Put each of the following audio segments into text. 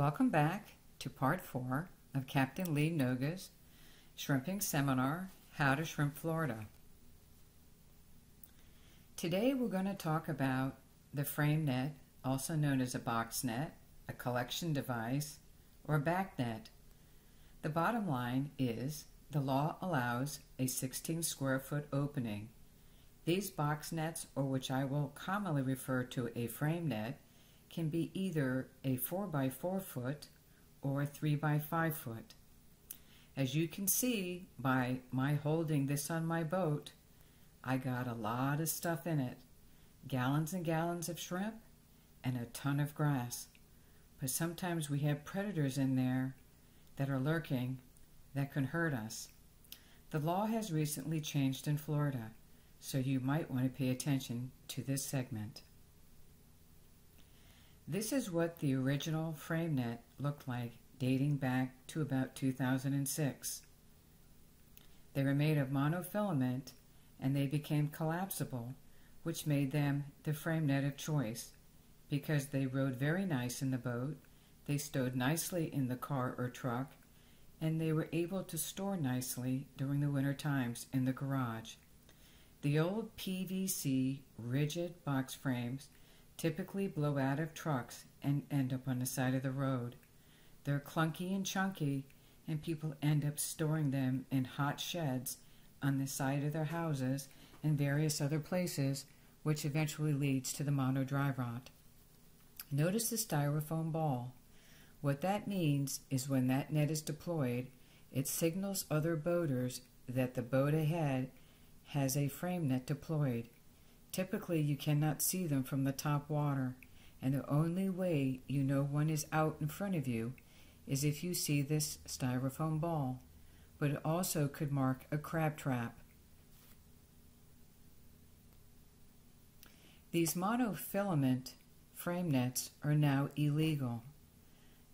Welcome back to part 4 of Captain Lee Noga's Shrimping Seminar, How to Shrimp Florida. Today we're going to talk about the frame net, also known as a box net, a collection device, or a back net. The bottom line is the law allows a 16 square foot opening. These box nets, or which I will commonly refer to a frame net, can be either a 4 by 4 foot or a 3 by 5 foot. As you can see by my holding this on my boat, I got a lot of stuff in it. Gallons and gallons of shrimp and a ton of grass. But sometimes we have predators in there that are lurking that can hurt us. The law has recently changed in Florida, so you might want to pay attention to this segment. This is what the original frame net looked like, dating back to about 2006. They were made of monofilament and they became collapsible, which made them the frame net of choice because they rode very nice in the boat, they stowed nicely in the car or truck, and they were able to store nicely during the winter times in the garage. The old PVC rigid box frames typically blow out of trucks and end up on the side of the road. They're clunky and chunky, and people end up storing them in hot sheds on the side of their houses and various other places, which eventually leads to the mono dry rot. Notice the styrofoam ball. What that means is when that net is deployed, it signals other boaters that the boat ahead has a frame net deployed. Typically, you cannot see them from the top water, and the only way you know one is out in front of you is if you see this styrofoam ball, but it also could mark a crab trap. These monofilament frame nets are now illegal.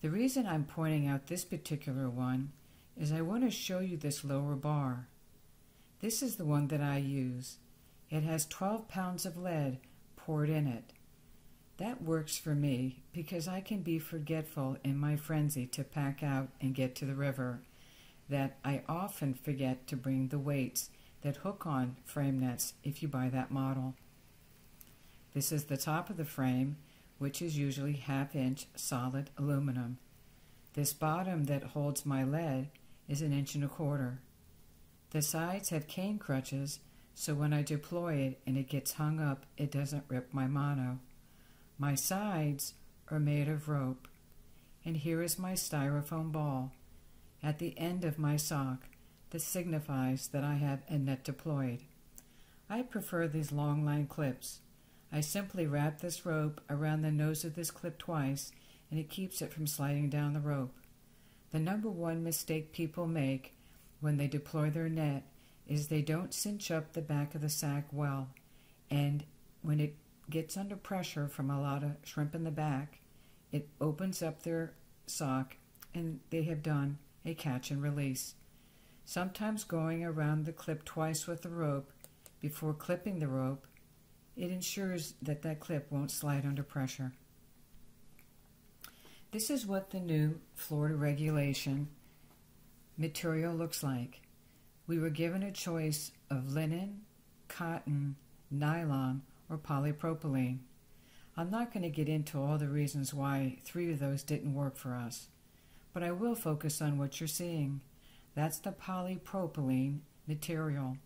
The reason I'm pointing out this particular one is I want to show you this lower bar. This is the one that I use. It has 12 pounds of lead poured in it. That works for me because I can be forgetful in my frenzy to pack out and get to the river, that I often forget to bring the weights that hook on frame nets if you buy that model. This is the top of the frame, which is usually 1/2 inch solid aluminum. This bottom that holds my lead is 1 1/4 inches. The sides have cane crutches, so when I deploy it and it gets hung up, it doesn't rip my mono. My sides are made of rope, and here is my styrofoam ball at the end of my sock that signifies that I have a net deployed. I prefer these long line clips. I simply wrap this rope around the nose of this clip twice, and it keeps it from sliding down the rope. The number one mistake people make when they deploy their net is they don't cinch up the back of the sack well, and when it gets under pressure from a lot of shrimp in the back, it opens up their sock and they have done a catch and release. Sometimes going around the clip twice with the rope before clipping the rope, it ensures that that clip won't slide under pressure. This is what the new Florida regulation material looks like. We were given a choice of linen, cotton, nylon, or polypropylene. I'm not going to get into all the reasons why 3 of those didn't work for us, but I will focus on what you're seeing. That's the polypropylene material.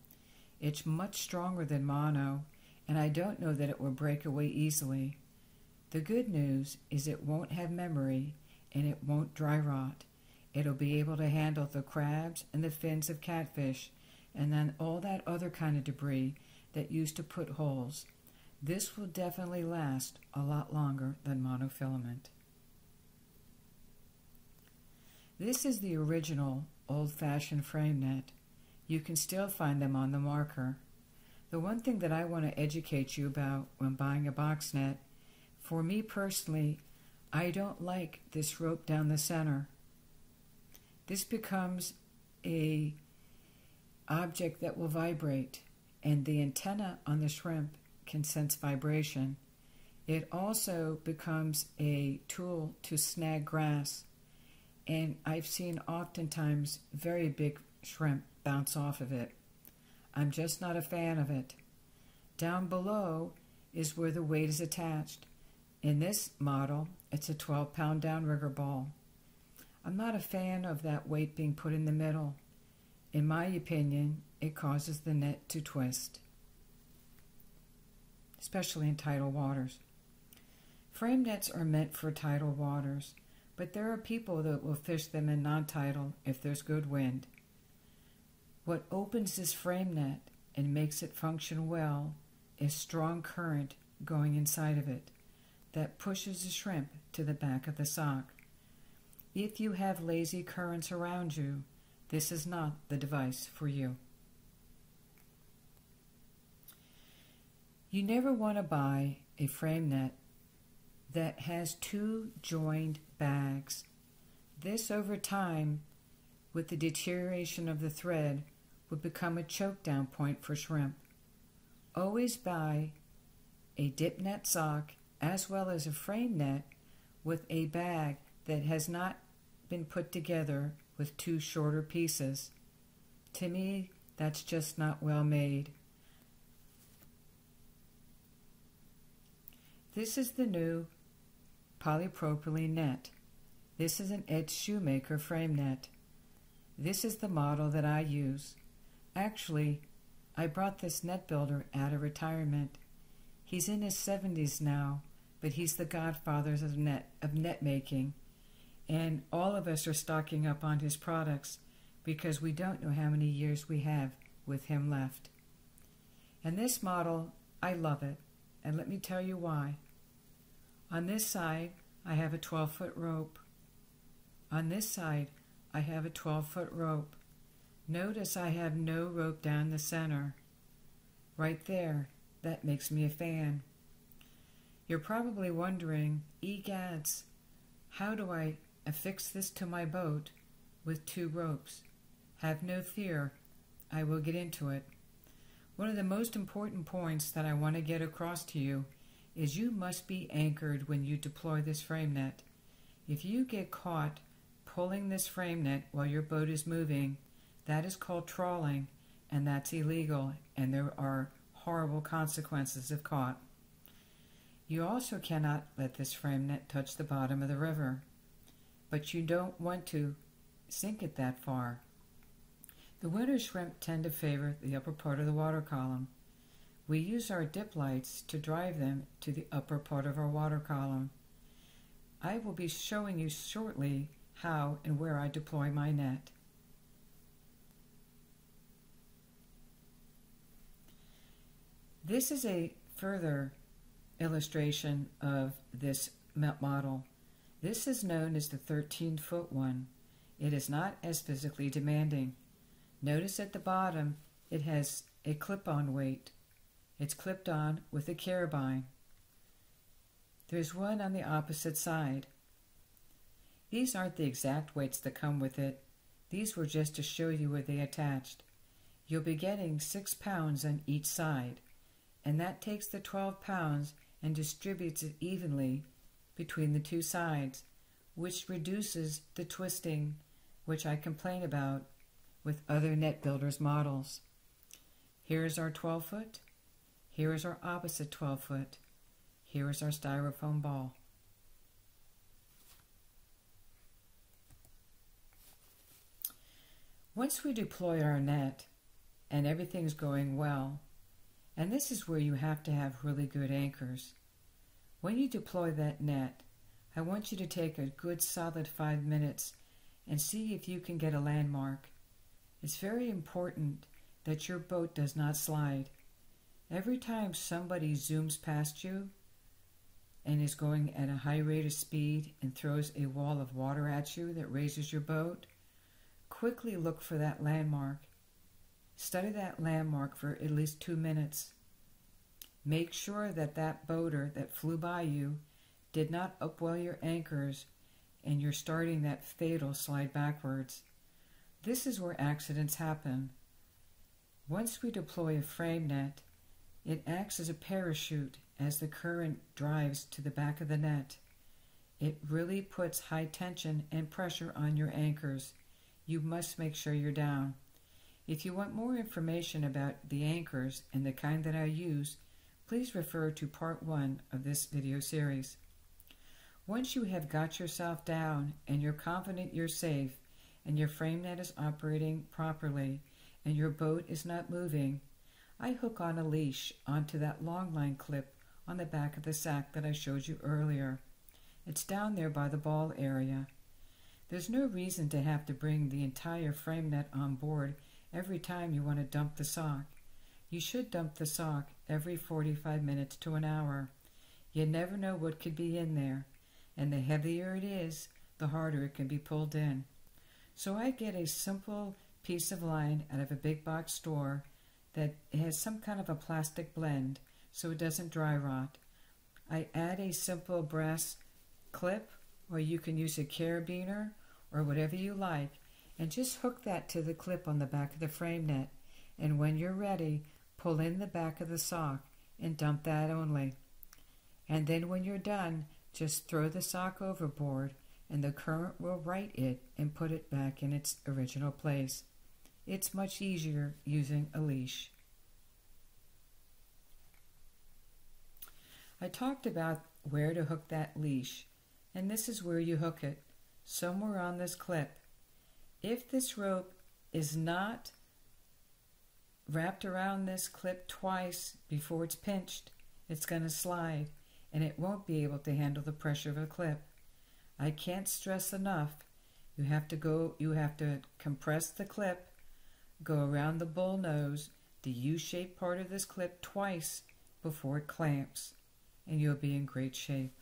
It's much stronger than mono, and I don't know that it will break away easily. The good news is it won't have memory and it won't dry rot. It'll be able to handle the crabs and the fins of catfish and then all that other kind of debris that used to put holes. This will definitely last a lot longer than monofilament. This is the original old-fashioned frame net. You can still find them on the marker. The one thing that I want to educate you about when buying a box net, for me personally, I don't like this rope down the center. This becomes a object that will vibrate, and the antenna on the shrimp can sense vibration, It also becomes a tool to snag grass, and I've seen oftentimes very big shrimp bounce off of it. I'm just not a fan of it. Down below is where the weight is attached. In this model, it's a 12-pound downrigger ball. I'm not a fan of that weight being put in the middle. In my opinion, it causes the net to twist, especially in tidal waters. Frame nets are meant for tidal waters, but there are people that will fish them in non-tidal if there's good wind. What opens this frame net and makes it function well is strong current going inside of it that pushes the shrimp to the back of the sock. If you have lazy currents around you, this is not the device for you. You never want to buy a frame net that has two joined bags. This, over time, with the deterioration of the thread, would become a choke down point for shrimp. Always buy a dip net sock as well as a frame net with a bag that has not been put together with two shorter pieces. To me, that's just not well made. This is the new polypropylene net. This is an Eid Shoemaker Frame Net. This is the model that I use. Actually, I brought this net builder out of retirement. He's in his 70s now, but he's the godfather of net making. And all of us are stocking up on his products because we don't know how many years we have with him left. And this model, I love it. And let me tell you why. On this side, I have a 12-foot rope. On this side, I have a 12-foot rope. Notice I have no rope down the center. Right there, that makes me a fan. You're probably wondering, egads, how do I affix this to my boat with two ropes? Have no fear, I will get into it. One of the most important points that I want to get across to you is you must be anchored when you deploy this frame net. If you get caught pulling this frame net while your boat is moving, that is called trawling, and that's illegal, and there are horrible consequences if caught. You also cannot let this frame net touch the bottom of the river, but you don't want to sink it that far. The winter shrimp tend to favor the upper part of the water column. We use our dip lights to drive them to the upper part of our water column. I will be showing you shortly how and where I deploy my net. This is a further illustration of this model. This is known as the 13-foot one. It is not as physically demanding. Notice at the bottom it has a clip-on weight. It's clipped on with a carabine. There's one on the opposite side. These aren't the exact weights that come with it. These were just to show you where they attached. You'll be getting 6 pounds on each side, and that takes the 12 pounds and distributes it evenly between the two sides, which reduces the twisting, which I complain about with other net builders models. Here's our 12-foot. Here is our opposite 12-foot. Here is our styrofoam ball. Once we deploy our net and everything's going well, and this is where you have to have really good anchors. When you deploy that net, I want you to take a good solid 5 minutes and see if you can get a landmark. It's very important that your boat does not slide. Every time somebody zooms past you and is going at a high rate of speed and throws a wall of water at you that raises your boat, quickly look for that landmark. Study that landmark for at least 2 minutes. Make sure that that boater that flew by you did not upwell your anchors and you're starting that fatal slide backwards. This is where accidents happen. Once we deploy a frame net, it acts as a parachute as the current drives to the back of the net. It really puts high tension and pressure on your anchors. You must make sure you're down. If you want more information about the anchors and the kind that I use, please refer to part 1 of this video series. Once you have got yourself down and you're confident you're safe and your frame net is operating properly and your boat is not moving, I hook on a leash onto that long line clip on the back of the sack that I showed you earlier. It's down there by the ball area. There's no reason to have to bring the entire frame net on board every time you want to dump the sock. You should dump the sock every 45 minutes to an hour. You never know what could be in there, and the heavier it is, the harder it can be pulled in. So I get a simple piece of line out of a big box store that has some kind of a plastic blend so it doesn't dry rot. I add a simple brass clip, or you can use a carabiner or whatever you like, and just hook that to the clip on the back of the frame net, and when you're ready, pull in the back of the sock and dump that only. And then when you're done, just throw the sock overboard and the current will right it and put it back in its original place. It's much easier using a leash. I talked about where to hook that leash, and this is where you hook it, somewhere on this clip. If this rope is not wrapped around this clip twice before it's pinched, it's going to slide, and it won't be able to handle the pressure of a clip. I can't stress enough, you have to compress the clip, go around the bull nose, the U-shaped part of this clip twice before it clamps, and you'll be in great shape.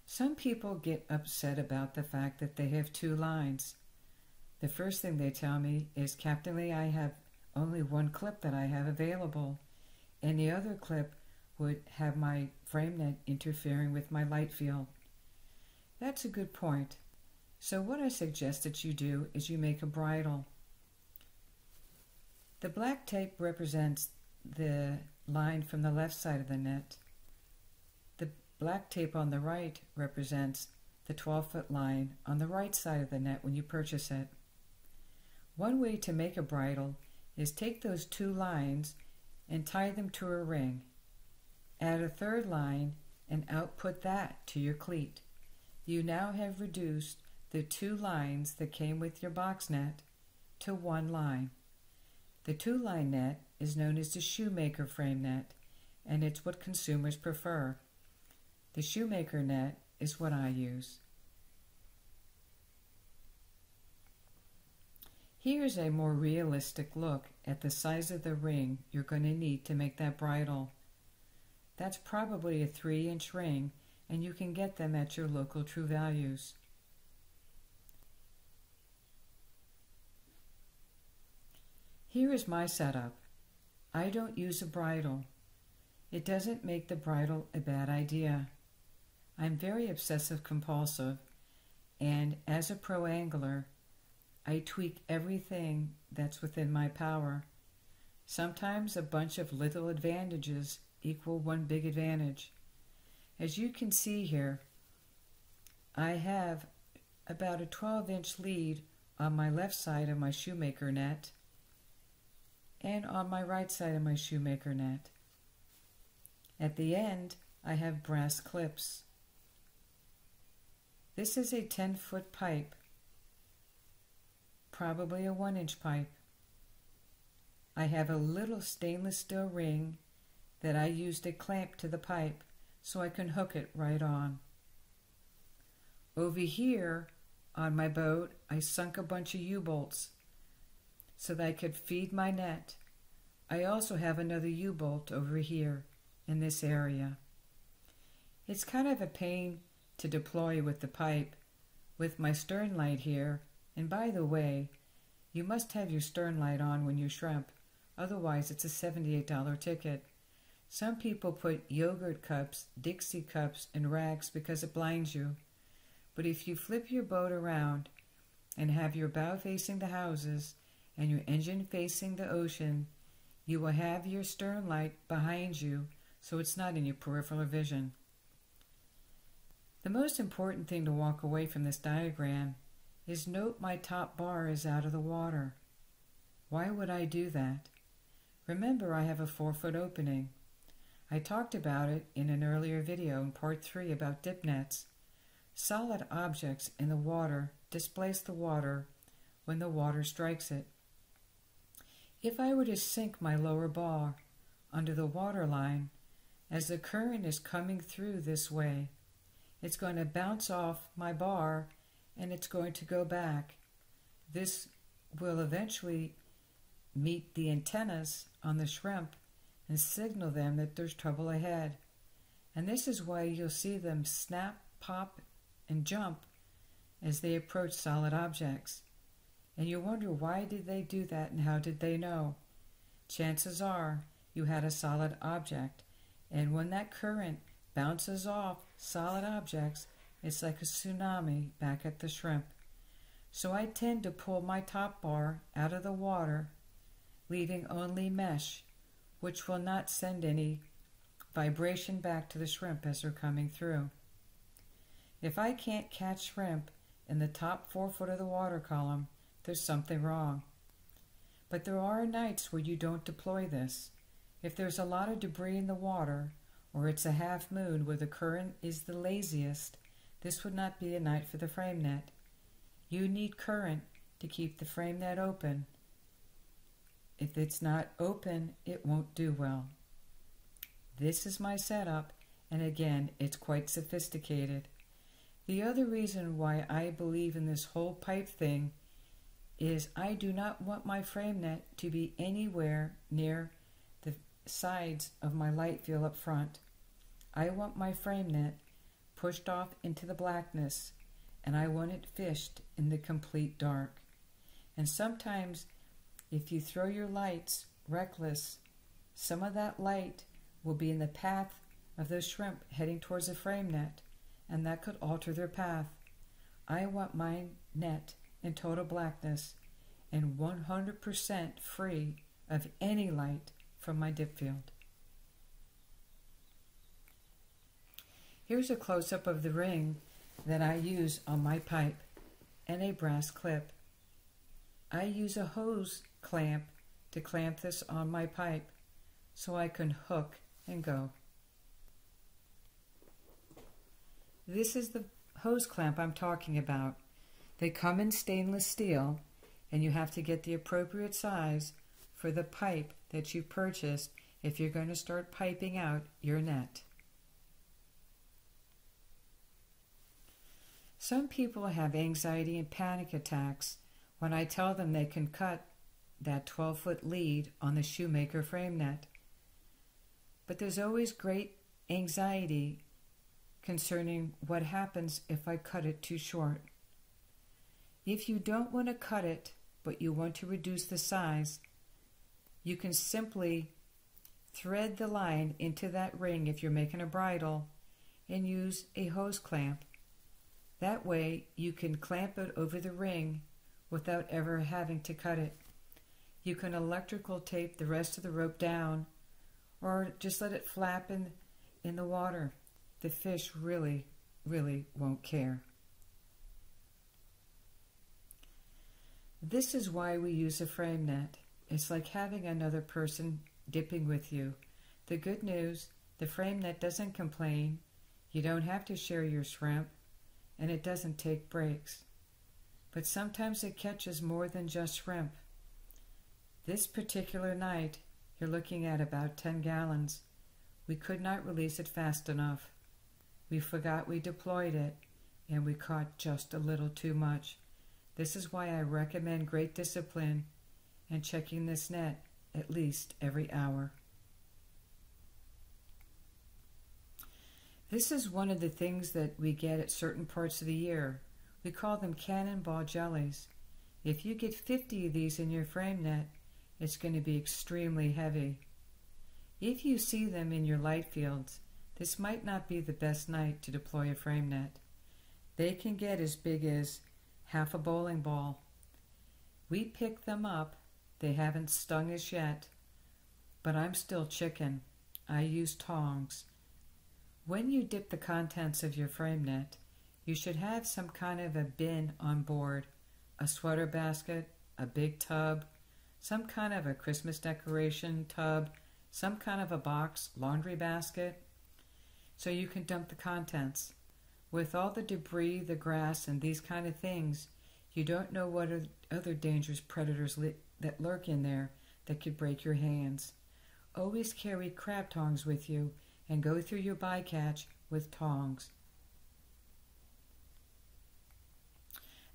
Some people get upset about the fact that they have 2 lines. The first thing they tell me is, Captain Lee, I have only 1 clip that I have available, and the other clip would have my frame net interfering with my light field. That's a good point. So what I suggest that you do is you make a bridle. The black tape represents the line from the left side of the net. The black tape on the right represents the 12-foot line on the right side of the net when you purchase it. One way to make a bridle is take those 2 lines and tie them to a ring. Add a 3rd line and output that to your cleat. You now have reduced the 2 lines that came with your box net to 1 line. The 2-line net is known as the Shoemaker Frame Net, and it's what consumers prefer. The Shoemaker net is what I use. Here's a more realistic look at the size of the ring you're going to need to make that bridle. That's probably a 3-inch ring, and you can get them at your local True Values. Here is my setup. I don't use a bridle. It doesn't make the bridle a bad idea. I'm very obsessive compulsive, and as a pro angler, I tweak everything that's within my power. Sometimes a bunch of little advantages equal one big advantage. As you can see here, I have about a 12-inch lead on my left side of my Shoemaker net and on my right side of my Shoemaker net. At the end, I have brass clips. This is a 10-foot pipe, probably a 1-inch pipe. I have a little stainless steel ring that I used a clamp to the pipe so I can hook it right on. Over here on my boat, I sunk a bunch of U-bolts so that I could feed my net. I also have another U-bolt over here in this area. It's kind of a pain to deploy with the pipe with my stern light here, and by the way, you must have your stern light on when you shrimp, otherwise it's a $78 ticket. Some people put yogurt cups, Dixie cups, and rags because it blinds you. But if you flip your boat around and have your bow facing the houses and your engine facing the ocean, You will have your stern light behind you, so it's not in your peripheral vision. The most important thing to walk away from this diagram is note my top bar is out of the water. Why would I do that? Remember, I have a 4-foot opening. I talked about it in an earlier video in part 3 about dip nets. Solid objects in the water displace the water when the water strikes it. If I were to sink my lower bar under the water line, as the current is coming through this way, it's going to bounce off my bar and it's going to go back. This will eventually meet the antennas on the shrimp and signal them that there's trouble ahead. And this is why you'll see them snap, pop, and jump as they approach solid objects. And you wonder, why did they do that and how did they know? Chances are you had a solid object, and when that current bounces off solid objects, it's like a tsunami back at the shrimp. So I tend to pull my top bar out of the water, leaving only mesh, which will not send any vibration back to the shrimp as they're coming through. If I can't catch shrimp in the top 4 foot of the water column, there's something wrong. But there are nights where you don't deploy this. If there's a lot of debris in the water, or it's a half moon where the current is the laziest, this would not be a night for the frame net. You need current to keep the frame net open. If it's not open, it won't do well. This is my setup, and again, it's quite sophisticated. The other reason why I believe in this whole pipe thing is I do not want my frame net to be anywhere near the sides of my light field up front. I want my frame net pushed off into the blackness, and I want it fished in the complete dark. And sometimes if you throw your lights reckless, some of that light will be in the path of the shrimp heading towards the frame net, and that could alter their path. I want my net in total blackness and 100% free of any light from my dip field. Here's a close-up of the ring that I use on my pipe and a brass clip. I use a hose clamp to clamp this on my pipe so I can hook and go. This is the hose clamp I'm talking about. They come in stainless steel, and you have to get the appropriate size for the pipe that you purchased if you're going to start piping out your net. Some people have anxiety and panic attacks when I tell them they can cut that 12-foot lead on the Shoemaker Frame Net. But there's always great anxiety concerning what happens if I cut it too short. If you don't want to cut it, but you want to reduce the size, you can simply thread the line into that ring if you're making a bridle and use a hose clamp. That way you can clamp it over the ring without ever having to cut it. You can electrical tape the rest of the rope down, or just let it flap in the water. The fish really won't care. This is why we use a frame net. It's like having another person dipping with you. The good news, the frame net doesn't complain. You don't have to share your shrimp, and it doesn't take breaks. But sometimes it catches more than just shrimp. This particular night, you're looking at about 10 gallons. We could not release it fast enough. We forgot we deployed it, and we caught just a little too much. This is why I recommend great discipline and checking this net at least every hour. This is one of the things that we get at certain parts of the year. We call them Cannonball Jellies. If you get 50 of these in your frame net, it's going to be extremely heavy. If you see them in your light fields, this might not be the best night to deploy a frame net. They can get as big as half a bowling ball. We pick them up. They haven't stung us yet. but I'm still chicken. I use tongs. When you dip the contents of your frame net, you should have some kind of a bin on board, a sweater basket, a big tub, some kind of a Christmas decoration tub, some kind of a box, laundry basket, so you can dump the contents. With all the debris, the grass, and these kind of things, you don't know what other dangerous predators that lurk in there that could break your hands. Always carry crab tongs with you and go through your bycatch with tongs.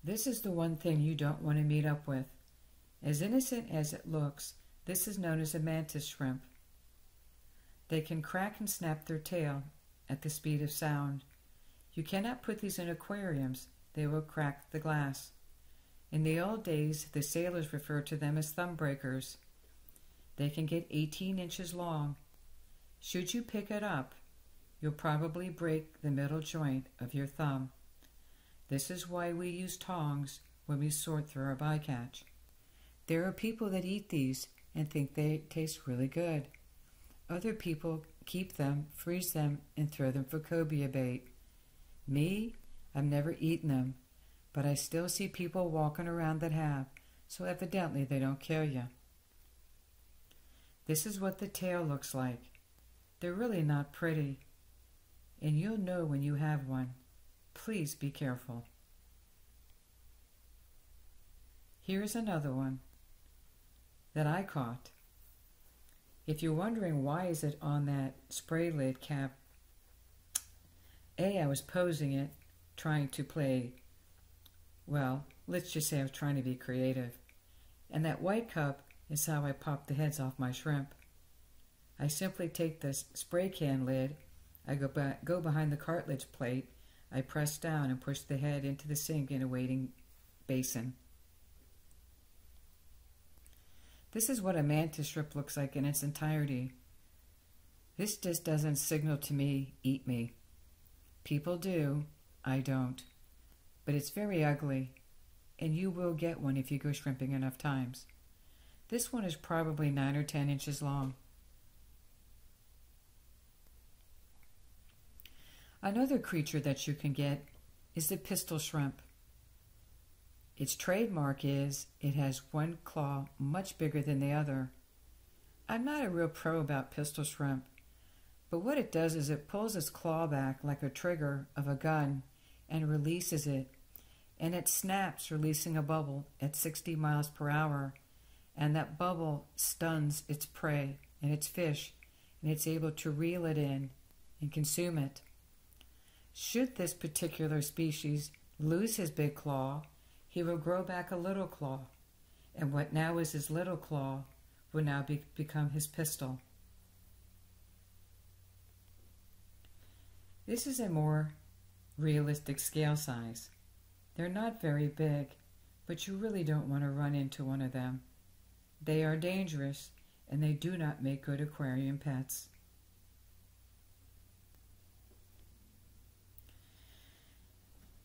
This is the one thing you don't want to meet up with. As innocent as it looks, this is known as a mantis shrimp. They can crack and snap their tail at the speed of sound. You cannot put these in aquariums. They will crack the glass. In the old days, the sailors referred to them as thumb breakers. They can get 18 inches long. Should you pick it up, you'll probably break the middle joint of your thumb. This is why we use tongs when we sort through our bycatch. There are people that eat these and think they taste really good. Other people keep them, freeze them, and throw them for cobia bait. Me, I've never eaten them, but I still see people walking around that have, so evidently they don't kill you. This is what the tail looks like. They're really not pretty, and you'll know when you have one. Please be careful. Here's another one that I caught. If you're wondering why is it on that spray lid cap, I was posing it, trying to play, well, let's just say I was trying to be creative. And that white cup is how I pop the heads off my shrimp. I simply take this spray can lid, I go behind the cartilage plate, I press down and push the head into the sink in a waiting basin. This is what a mantis shrimp looks like in its entirety. This just doesn't signal to me, eat me. People do, I don't. But it's very ugly, and you will get one if you go shrimping enough times. This one is probably 9 or 10 inches long. Another creature that you can get is the pistol shrimp. Its trademark is it has one claw much bigger than the other. I'm not a real pro about pistol shrimp, but what it does is it pulls its claw back like a trigger of a gun and releases it, and it snaps, releasing a bubble at 60 miles per hour, and that bubble stuns its prey and its fish, and it's able to reel it in and consume it. Should this particular species lose his big claw, he will grow back a little claw, and what now is his little claw will now become his pistol. This is a more realistic scale size. They're not very big, but you really don't want to run into one of them. They are dangerous, and they do not make good aquarium pets.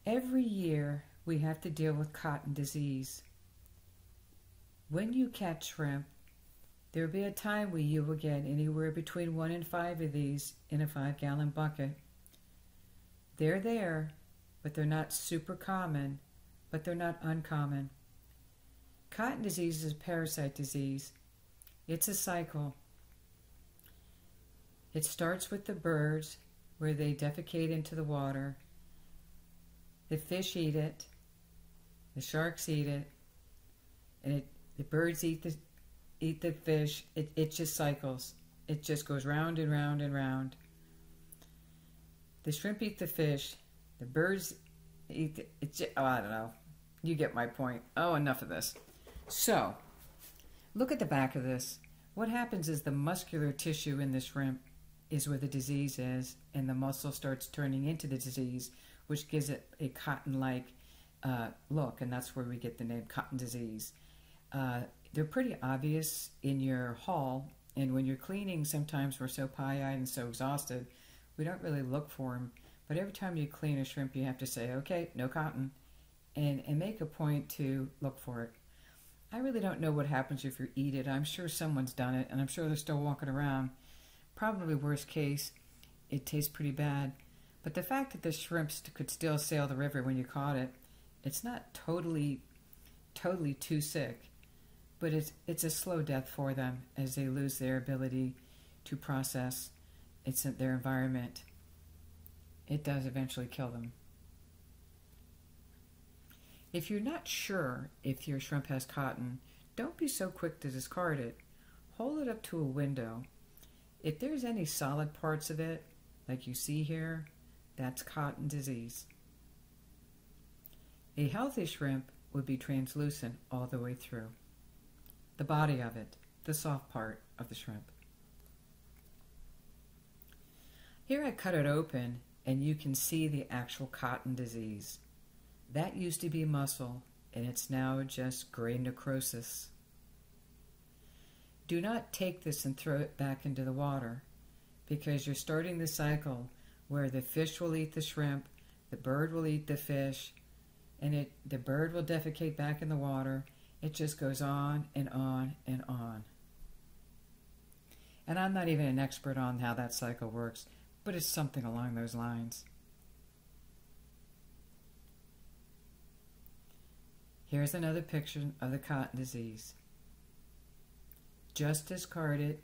Every year, we have to deal with cotton disease. When you catch shrimp, there will be a time where you will get anywhere between 1 and 5 of these in a 5-gallon bucket. They're there, but they're not super common, but they're not uncommon. Cotton disease is a parasite disease. It's a cycle. It starts with the birds, where they defecate into the water. The fish eat it, the sharks eat it, and the birds eat the fish. It just cycles. It just goes round and round and round. The shrimp eat the fish, the birds eat I don't know. You get my point. Oh, enough of this. So, look at the back of this. What happens is the muscular tissue in the shrimp is where the disease is, and the muscle starts turning into the disease, which gives it a cotton-like look, and that's where we get the name cotton disease. They're pretty obvious in your haul, and when you're cleaning, sometimes we're so pie-eyed and so exhausted, we don't really look for them. But every time you clean a shrimp, you have to say, okay, no cotton, and make a point to look for it. I really don't know what happens if you eat it. I'm sure someone's done it, and I'm sure they're still walking around. Probably worst case, it tastes pretty bad. But the fact that the shrimps could still sail the river when you caught it, it's not totally too sick. But it's a slow death for them as they lose their ability to process their environment. It does eventually kill them. If you're not sure if your shrimp has cotton, don't be so quick to discard it. Hold it up to a window. If there's any solid parts of it, like you see here, that's cotton disease. A healthy shrimp would be translucent all the way through. The body of it, the soft part of the shrimp. Here I cut it open and you can see the actual cotton disease. That used to be muscle, and it's now just gray necrosis. Do not take this and throw it back into the water, because you're starting the cycle where the fish will eat the shrimp, the bird will eat the fish, and the bird will defecate back in the water. It just goes on and on and on. And I'm not even an expert on how that cycle works, but it's something along those lines. Here's another picture of the cotton disease. Just discard it.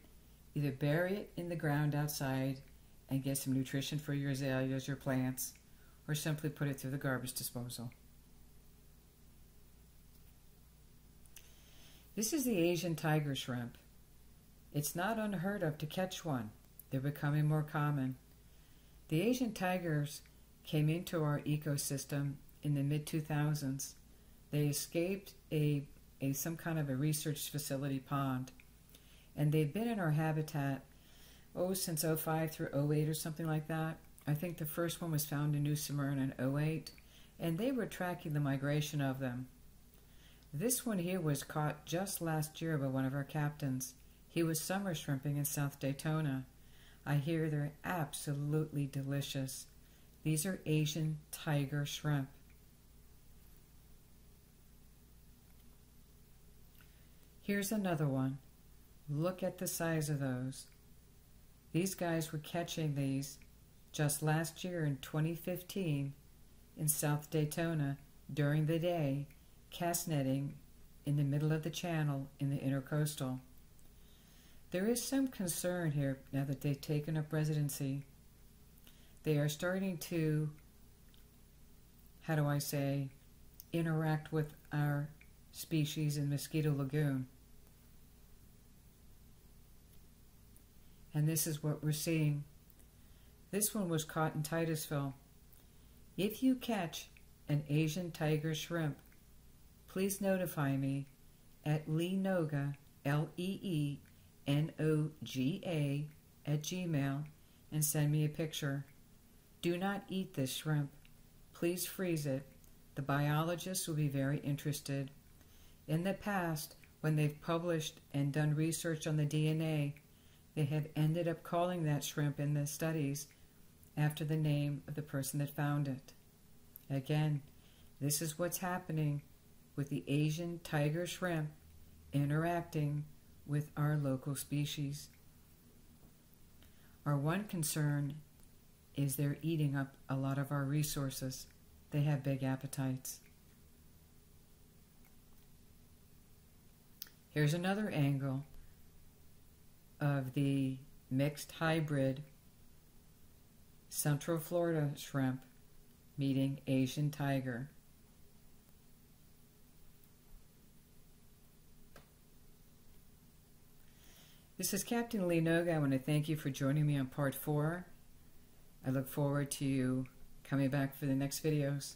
Either bury it in the ground outside and get some nutrition for your azaleas, your plants, or simply put it through the garbage disposal. This is the Asian tiger shrimp. It's not unheard of to catch one. They're becoming more common. The Asian tigers came into our ecosystem in the mid-2000s. They escaped some kind of a research facility pond, and they've been in our habitat since 05 through 08 or something like that. I think the first one was found in New Smyrna in 08, and they were tracking the migration of them. This one here was caught just last year by one of our captains. He was summer shrimping in South Daytona. I hear they're absolutely delicious. These are Asian tiger shrimp. Here's another one. Look at the size of those. These guys were catching these just last year in 2015 in South Daytona during the day, cast netting in the middle of the channel in the intercoastal. There is some concern here now that they've taken up residency. They are starting to, interact with our species in Mosquito Lagoon. And this is what we're seeing. This one was caught in Titusville. If you catch an Asian tiger shrimp, please notify me at Noga, LEENOGA @gmail.com, and send me a picture. Do not eat this shrimp. Please freeze it. The biologists will be very interested. In the past, when they've published and done research on the DNA, they have ended up calling that shrimp in the studies after the name of the person that found it. Again, this is what's happening with the Asian tiger shrimp interacting with our local species. Our one concern is they're eating up a lot of our resources. They have big appetites. Here's another angle of the mixed hybrid Central Florida shrimp meeting Asian tiger. This is Captain Lee Noga. I want to thank you for joining me on part 4. I look forward to you coming back for the next videos.